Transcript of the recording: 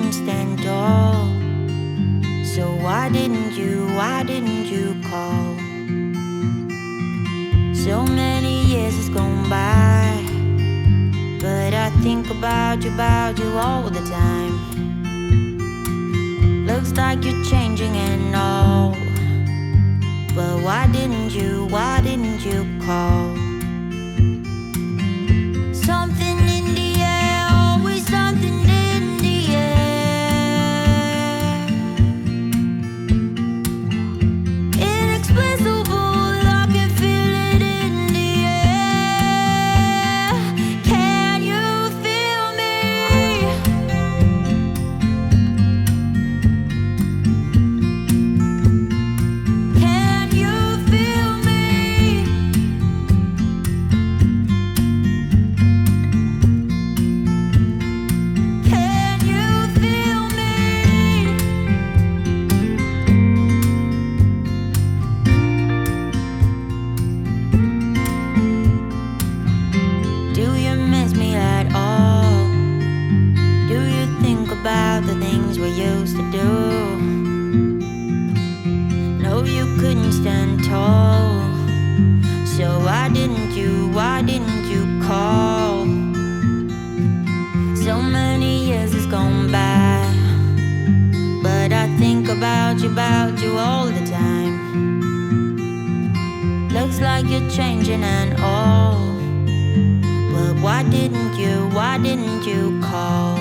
couldn't stand tall. So why didn't you call? So many years has gone by, but I think about you all the time. Looks like you're changing and all, but why didn't you call? Something in the air, always something in the air. Inexplicable, I can feel it in the air. Can you feel me? Can you feel me? Can you feel me? Do you miss me at all? Do you think about the things we used to do? No, you couldn't stand tall. So why didn't you call? So many years has gone by, but I think about you all the time. Looks like you're changing and all, but why didn't you call?